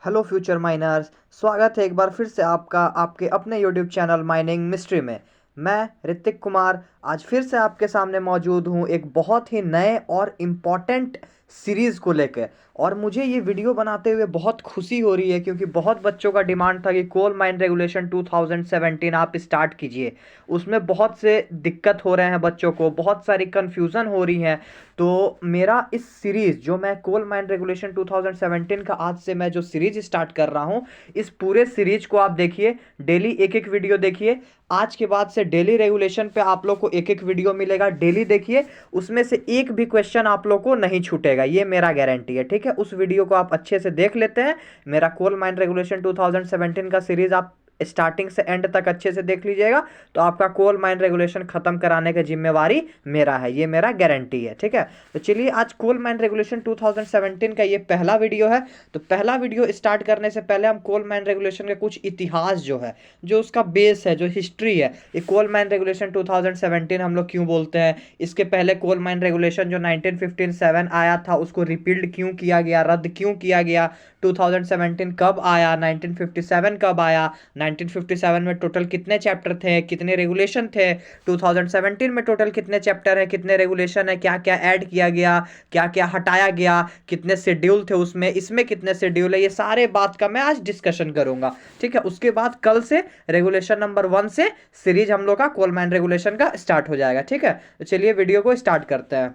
Hello future miners. स्वागत है एक बार फिर से आपका आपके अपने यूट्यूब चैनल माइनिंग मिस्ट्री में। मैं ऋतिक कुमार आज फिर से आपके सामने मौजूद हूँ एक बहुत ही नए और इम्पॉर्टेंट सीरीज़ को लेकर। और मुझे ये वीडियो बनाते हुए बहुत खुशी हो रही है क्योंकि बहुत बच्चों का डिमांड था कि कोल माइन रेगुलेशन 2017 आप स्टार्ट कीजिए। उसमें बहुत से दिक्कत हो रहे हैं, बच्चों को बहुत सारी कन्फ्यूज़न हो रही हैं। तो मेरा इस सीरीज़ जो मैं कोल माइन रेगुलेशन 2017 का आज से मैं जो सीरीज स्टार्ट कर रहा हूँ, इस पूरे सीरीज को आप देखिए, डेली एक एक वीडियो देखिए। आज के बाद से डेली रेगुलेशन पे आप लोग को एक एक वीडियो मिलेगा, डेली देखिए। उसमें से एक भी क्वेश्चन आप लोग को नहीं छूटेगा, ये मेरा गारंटी है। ठीक है, उस वीडियो को आप अच्छे से देख लेते हैं। मेरा कोल माइन रेगुलेशन 2017 का सीरीज आप स्टार्टिंग से एंड तक अच्छे से देख लीजिएगा, तो आपका कोल माइन रेगुलेशन खत्म कराने की जिम्मेवारी मेरा है, ये मेरा गारंटी है। ठीक है, तो चलिए आज कोल माइन रेगुलेशन 2017 का ये पहला वीडियो है। तो पहला वीडियो स्टार्ट करने से पहले हम कोल माइन रेगुलेशन का कुछ इतिहास जो है, जो उसका बेस है, जो हिस्ट्री है, ये कोल माइन रेगुलेशन 2017 हम लोग क्यों बोलते हैं, इसके पहले कोल माइन रेगुलेशन जो 1957 आया था उसको रिपील्ड क्यों किया गया, रद्द क्यों किया गया, 2017 कब आया, 1957 कब आया, 1957 में टोटल कितने चैप्टर थे, कितने रेगुलेशन थे, 2017 में टोटल कितने चैप्टर है, कितने रेगुलेशन है, क्या क्या ऐड किया गया, क्या क्या हटाया गया, कितने शेड्यूल थे उसमें, इसमें कितने शेड्यूल है, ये सारे बात का मैं आज डिस्कशन करूंगा। ठीक है, उसके बाद कल से रेगुलेशन नंबर 1 से सीरीज हम लोग का कोल माइन रेगुलेशन का स्टार्ट हो जाएगा। ठीक है, तो चलिए वीडियो को स्टार्ट करते हैं।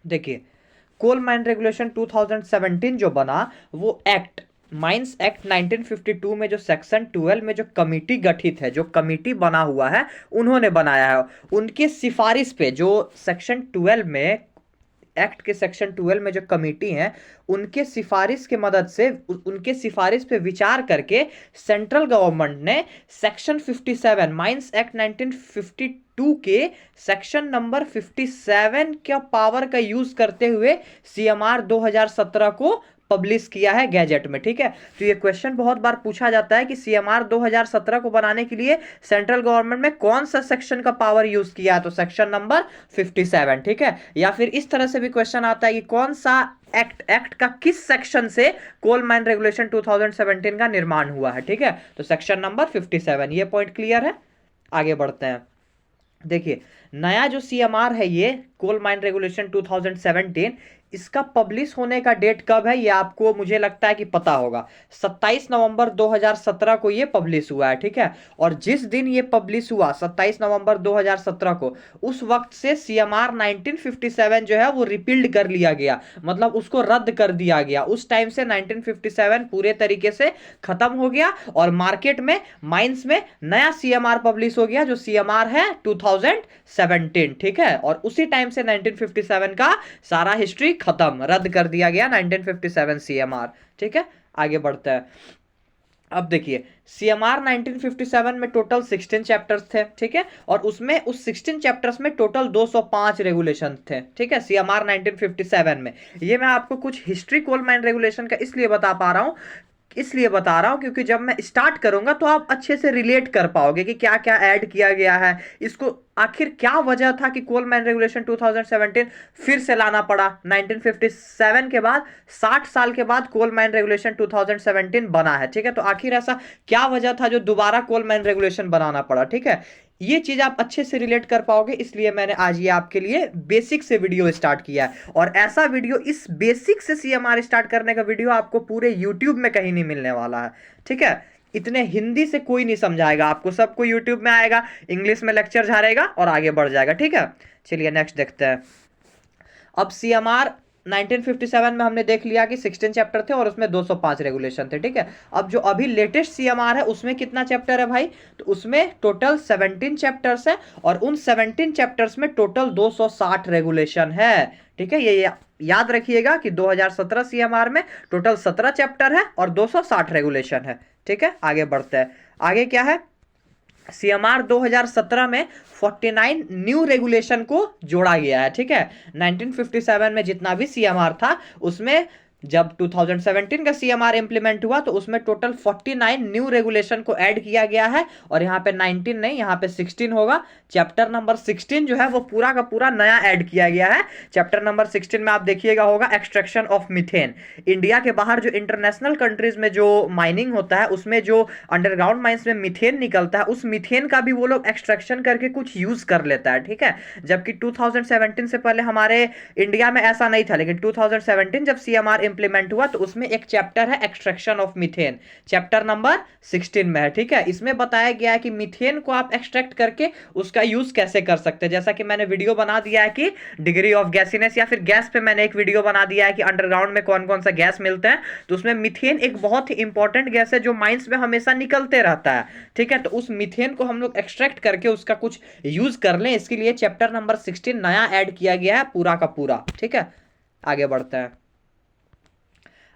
देखिए, कोल माइन रेगुलेशन 2017 जो बना, वो एक्ट माइंस एक्ट 1952 में जो सेक्शन 12 में जो कमिटी गठित है, जो कमिटी बना हुआ है, उन्होंने बनाया है। उनके सिफारिश पे जो सेक्शन 12 में, एक्ट के सेक्शन 12 में जो कमेटी है, उनके सिफारिश के मदद से, उनके सिफारिश पे विचार करके सेंट्रल गवर्नमेंट ने सेक्शन 57 माइंस एक्ट 1952 के सेक्शन नंबर 57 का पावर का यूज करते हुए सीएमआर 2017 को पब्लिश किया है गैजेट में। ठीक है, तो ये क्वेश्चन बहुत बार पूछा जाता है कि सीएमआर 2017 को बनाने के लिए सेंट्रल गवर्नमेंट में कौन सा सेक्शन का पावर यूज किया है, तो सेक्शन नंबर 57। ठीक है, या फिर इस तरह से भी क्वेश्चन आता है कि कौन सा एक्ट का किस सेक्शन से कोल माइन रेगुलेशन 2017 का निर्माण हुआ है। ठीक है, तो सेक्शन नंबर 57, ये पॉइंट क्लियर है। आगे बढ़ते हैं। देखिए, नया जो सीएमआर है, ये कोल माइन रेगुलेशन 2017, इसका पब्लिश होने का डेट कब है, ये आपको मुझे लगता है कि पता होगा। 27 नवंबर 2017 को ये पब्लिश हुआ है। ठीक है, और जिस दिन ये पब्लिश हुआ 27 नवंबर 2017 को, उस वक्त से सीएमआर 1957 जो है वो रिपील्ड कर लिया गया, मतलब उसको रद्द कर दिया गया। उस टाइम से 1957 पूरे तरीके से खत्म हो गया और मार्केट में, माइंस में नया सीएमआर पब्लिश हो गया, जो सीएमआर है 2017। ठीक है, और उसी टाइम से 1957 का सारा हिस्ट्री खत्म, रद्द कर दिया गया 1957 सीएमआर। ठीक है, आगे बढ़ते हैं। अब देखिए, सीएमआर 1957 में टोटल 16 चैप्टर्स थे। ठीक है, और उसमें उस 16 चैप्टर्स में टोटल 205 रेगुलेशन थे। ठीक है, सीएमआर 1957 में। ये मैं आपको कुछ हिस्ट्री कोल माइन रेगुलेशन का इसलिए बता रहा हूं क्योंकि जब मैं स्टार्ट करूंगा तो आप अच्छे से रिलेट कर पाओगे कि क्या क्या ऐड किया गया है, इसको आखिर क्या वजह था कि कोल माइन रेगुलेशन 2017 फिर से लाना पड़ा। 1957 के बाद 60 साल के बाद कोल माइन रेगुलेशन 2017 बना है। ठीक है, तो आखिर ऐसा क्या वजह था जो दोबारा कोल माइन रेगुलेशन बनाना पड़ा। ठीक है, ये चीज आप अच्छे से रिलेट कर पाओगे, इसलिए मैंने आज ये आपके लिए बेसिक से वीडियो स्टार्ट किया है। और ऐसा वीडियो, इस बेसिक से सीएमआर स्टार्ट करने का वीडियो आपको पूरे यूट्यूब में कहीं नहीं मिलने वाला है। ठीक है, इतने हिंदी से कोई नहीं समझाएगा आपको, सबको यूट्यूब में आएगा, इंग्लिश में लेक्चर झाड़ेगा और आगे बढ़ जाएगा। ठीक है, चलिए नेक्स्ट देखते हैं। अब सीएमआर 1957 में हमने देख लिया कि 16 चैप्टर थे और उसमें 205 रेगुलेशन थे। ठीक है, अब जो अभी लेटेस्ट सीएमआर है उसमें कितना चैप्टर है भाई, तो उसमें टोटल 17 चैप्टर्स है और उन 17 चैप्टर्स में टोटल 260 रेगुलेशन है। ठीक है, ये याद रखिएगा कि 2017 सीएमआर में टोटल 17 चैप्टर है और 260 रेगुलेशन है। ठीक है, आगे बढ़ते हैं। आगे क्या है, सीएमआर 2017 में 49 न्यू रेगुलेशन को जोड़ा गया है। ठीक है, 1957 में जितना भी सीएमआर था उसमें जब 2017 का सीएमआर इंप्लीमेंट हुआ तो उसमें टोटल 49 न्यू रेगुलेशन को ऐड किया गया है, और यहाँ पे 19 नहीं, यहाँ पे 16 होगा। चैप्टर नंबर 16 जो है वो पूरा का पूरा नया ऐड किया गया है। चैप्टर नंबर 16 में आप देखिएगा होगा एक्सट्रैक्शन ऑफ मीथेन। इंडिया के बाहर जो इंटरनेशनल कंट्रीज में जो माइनिंग होता है उसमें जो अंडरग्राउंड माइंस में मीथेन निकलता है, उस मीथेन का भी वो लोग एक्सट्रैक्शन करके कुछ यूज कर लेता है, ठीक है। जबकि 2017 से पहले हमारे इंडिया में ऐसा नहीं था, लेकिन 2017 जब सीएमआर इंप्लीमेंट हुआ तो उसमें एक चैप्टर है extraction of methane, chapter number 16 में है, ठीक है। इसमें बताया गया है कि मीथेन को आप एक्सट्रैक्ट करके उसका यूज कैसे कर सकते हैं। जैसा कि मैंने वीडियो बना दिया है कि डिग्री ऑफ गैसीनेस, या फिर गैस पे मैंने एक वीडियो बना दिया है कि अंडरग्राउंड में कौन कौन सा गैस मिलते हैं, तो उसमें मीथेन एक बहुत ही इंपॉर्टेंट गैस है जो माइंस में हमेशा निकलते रहता है, ठीक है। तो उस मीथेन को हम लोग एक्सट्रैक्ट करके उसका कुछ यूज कर लें, इसके लिए चैप्टर नंबर 16 नया ऐड किया गया है पूरा का पूरा, ठीक है। आगे बढ़ते हैं।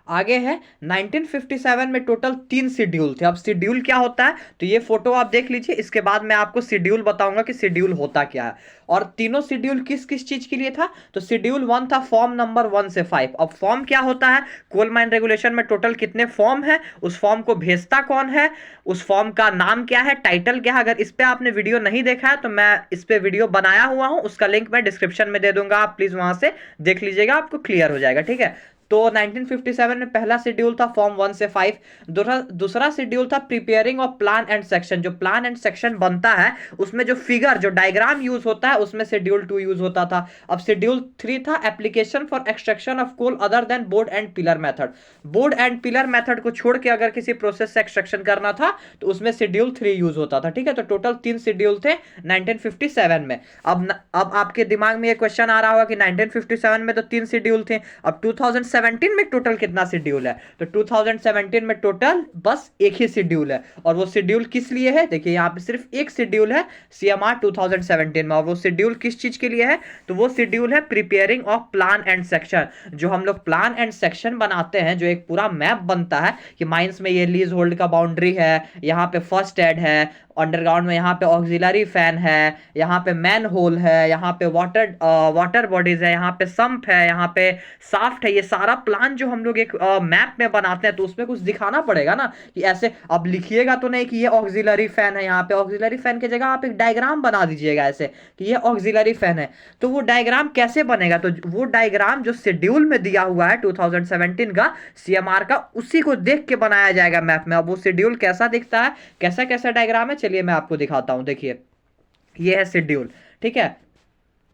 आगे है 1957 में टोटल 3 शेड्यूल थे। अब शेड्यूल क्या होता है तो ये फोटो आप देख लीजिए, इसके बाद मैं आपको शेड्यूल बताऊंगा कि शेड्यूल होता क्या है। और तीनों शेड्यूल किस किस चीज के लिए था तो शेड्यूल 1 था फॉर्म नंबर 1 से 5। अब फॉर्म क्या होता है, कोल माइन रेगुलेशन में टोटल कितने फॉर्म है, उस फॉर्म को भेजता कौन है, उस फॉर्म का नाम क्या है, टाइटल क्या है। अगर इस पे आपने वीडियो नहीं देखा है तो मैं इस पे वीडियो बनाया हुआ हूं, उसका लिंक मैं डिस्क्रिप्शन में दे दूंगा, आप प्लीज वहां से देख लीजिएगा, आपको क्लियर हो जाएगा, ठीक है। तो 1957 में पहला शेड्यूल था फॉर्म 1 से 5। दूसरा शेड्यूल था preparing of plan and section. जो प्लान एंड सेक्शन बनता है उसमें जो फिगर जो डायग्राम यूज होता है उसमें शेड्यूल 2 यूज होता था। अब शेड्यूल 3 था application for extraction of coal other than board and pillar method. Board and pillar method को छोड़ के अगर किसी प्रोसेस से एक्सट्रैक्शन करना था तो उसमें शेड्यूल 3 यूज होता था, ठीक है। तो टोटल 3 शेड्यूल थे 1957 में। अब आपके दिमाग में ये क्वेश्चन आ रहा होगा कि 1957 में तो 3 शेड्यूल थे, अब 2017 में टोटल कितना शेड्यूल है तो 2017 में टोटल बस एक ही शेड्यूल है। और वो शेड्यूल किस लिए है, देखिए यहाँ पे सिर्फ एक शेड्यूल है सीएमआर 2017 में, और वो शेड्यूल किस चीज के लिए है तो वो शेड्यूल है preparing of plan and section. जो हम लोग प्लान एंड सेक्शन बनाते हैं, जो एक पूरा मैप बनता है कि माइंस में ये लीज होल्ड का बाउंड्री है, यहाँ पे फर्स्ट एड है, अंडरग्राउंड में यहाँ पे ऑक्सिलरी फैन है, यहाँ पे मैन होल है, यहाँ पे वाटर बॉडीज है, यहाँ पे संप है, यहाँ पे साफ्ट है। ये सारा प्लान जो हम लोग एक मैप में बनाते हैं तो उसमें कुछ दिखाना पड़ेगा ना कि ऐसे अब लिखिएगा तो नहीं कि ये ऑक्सिलरी फैन है, यहाँ पे ऑक्सिलरी फैन की जगह आप एक डायग्राम बना दीजिएगा ऐसे कि ये ऑक्सिलरी फैन है। तो वो डायग्राम कैसे बनेगा तो वो डायग्राम जो शेड्यूल में दिया हुआ है 2017 का सीएमआर का, उसी को देख के बनाया जाएगा मैप में। अब वो शेड्यूल कैसा दिखता है, कैसा कैसा डायग्राम है, चलिए मैं आपको दिखाता हूं। देखिए ये है शेड्यूल, ठीक है।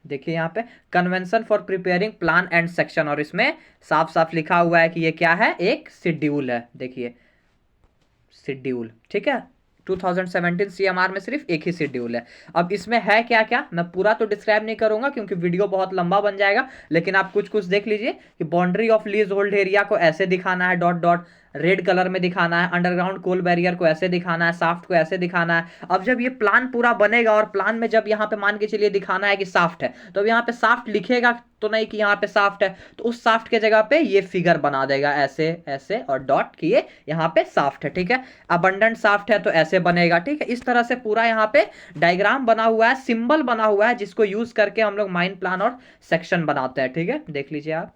देखिए यहाँ पे convention for preparing plan and section, और इसमें साफ साफ लिखा हुआ है कि ये क्या है, एक शेड्यूल है। देखिए शेड्यूल, ठीक है। 2017 सीएमआर में सिर्फ एक ही शेड्यूल है। अब इसमें है क्या क्या मैं पूरा तो डिस्क्राइब नहीं करूंगा क्योंकि वीडियो बहुत लंबा बन जाएगा, लेकिन आप कुछ कुछ देख लीजिए कि boundary of lease hold area को ऐसे दिखाना है, डॉट डॉट रेड कलर में दिखाना है, अंडरग्राउंड कोल बैरियर को ऐसे दिखाना है, साफ्ट को ऐसे दिखाना है। अब जब ये प्लान पूरा बनेगा और प्लान में जब यहाँ पे मान के चलिए दिखाना है कि साफ्ट है, तो अब यहाँ पे साफ्ट लिखेगा तो नहीं कि यहाँ पे साफ्ट है, तो उस साफ्ट के जगह पे ये फिगर बना देगा ऐसे ऐसे और डॉट किए यहाँ पे साफ्ट है, ठीक है। अबंडेंट साफ्ट है तो ऐसे बनेगा, ठीक है। इस तरह से पूरा यहाँ पे डायग्राम बना हुआ है, सिंबल बना हुआ है, जिसको यूज करके हम लोग माइन प्लान और सेक्शन बनाते हैं, ठीक है। देख लीजिए आप,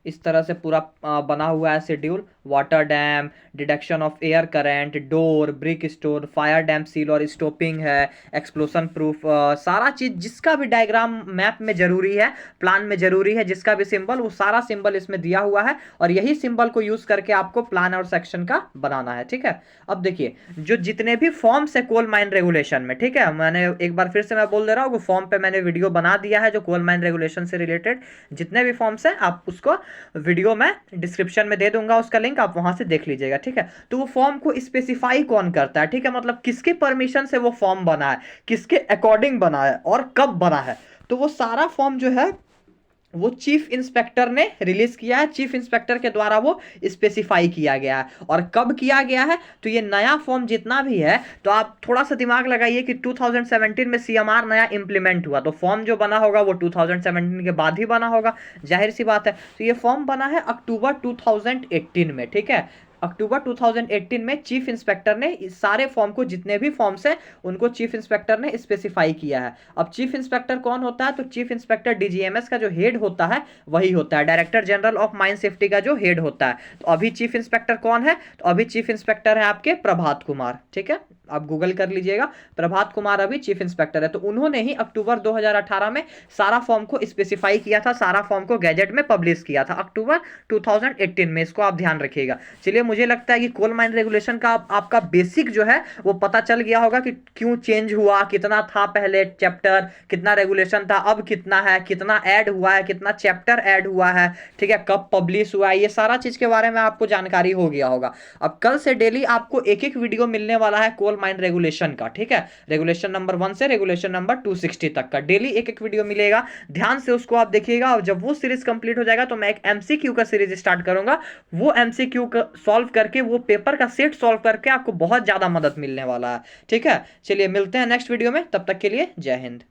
इस तरह से पूरा बना हुआ है schedule. Water dam, deduction of air current, door, brick store, fire dam seal और स्टॉपिंग है, एक्सप्लोजन प्रूफ, सारा चीज जिसका भी डायग्राम मैप में जरूरी है, प्लान में जरूरी है, जिसका भी सिंबल, वो सारा सिंबल इसमें दिया हुआ है, और यही सिंबल को यूज करके आपको प्लान और सेक्शन का बनाना है, ठीक है। अब देखिए जो जितने भी फॉर्म्स है कोल माइन रेगुलेशन में, ठीक है, मैंने एक बार फिर से मैं बोल दे रहा हूँ, फॉर्म पे मैंने वीडियो बना दिया है जो कोल माइन रेगुलेशन से रिलेटेड जितने भी फॉर्म्स हैं, आप उसको वीडियो में डिस्क्रिप्शन में दे दूंगा उसका लिंक, आप वहां से देख लीजिएगा, ठीक है। तो वो फॉर्म को स्पेसिफाई कौन करता है, ठीक है, मतलब किसके परमिशन से वो फॉर्म बना है, किसके अकॉर्डिंग बना है और कब बना है, तो वो सारा फॉर्म जो है वो चीफ इंस्पेक्टर ने रिलीज किया है, चीफ इंस्पेक्टर के द्वारा वो स्पेसिफाई किया गया है। और कब किया गया है तो ये नया फॉर्म जितना भी है, तो आप थोड़ा सा दिमाग लगाइए कि 2017 में सीएमआर नया इंप्लीमेंट हुआ, तो फॉर्म जो बना होगा वो 2017 के बाद ही बना होगा, जाहिर सी बात है। तो ये फॉर्म बना है अक्टूबर 2018 में, ठीक है। अक्टूबर 2018 में चीफ इंस्पेक्टर ने इस सारे फॉर्म को, जितने भी फॉर्म्स हैं उनको चीफ इंस्पेक्टर ने स्पेसिफाई किया है। अब चीफ इंस्पेक्टर कौन होता है, तो चीफ इंस्पेक्टर डीजीएमएस का जो हेड होता है वही होता है, director general of mine safety का जो हेड होता है। तो अभी चीफ इंस्पेक्टर कौन है, तो अभी चीफ इंस्पेक्टर है आपके प्रभात कुमार, ठीक है, आप गूगल कर लीजिएगा, प्रभात कुमार अभी चीफ इंस्पेक्टर है। तो उन्होंने ही अक्टूबर 2018 में सारा फॉर्म को स्पेसिफाई किया था, सारा फॉर्म को गैजेट में पब्लिश किया था अक्टूबर 2018 में, इसको आप ध्यान रखिएगा। चलिए, मुझे लगता है कि कोल माइन रेगुलेशन का आपका बेसिक जो है वो पता चल गया होगा कि क्यों चेंज हुआ, कितना था पहले चैप्टर, कितना रेगुलेशन था, अब कितना है, कितना ऐड हुआ है, कितना चैप्टर ऐड हुआ है, ठीक है, कब पब्लिश हुआ है, ये सारा चीज के बारे में आपको जानकारी हो गया होगा। अब कल से डेली आपको एक एक वीडियो मिलने वाला है कोल माइन रेगुलेशन का, ठीक है, रेगुलेशन नंबर 1 से रेगुलेशन नंबर 260 तक का डेली एक एक वीडियो मिलेगा, ध्यान से उसको आप देखिएगा। और जब वो सीरीज कंप्लीट हो जाएगा तो मैं एक एमसीक्यू का सीरीज स्टार्ट करूंगा, वो एमसीक्यू का सॉल्व करके, वो पेपर का सेट सॉल्व करके आपको बहुत ज्यादा मदद मिलने वाला है, ठीक है। चलिए मिलते हैं नेक्स्ट वीडियो में, तब तक के लिए जय हिंद।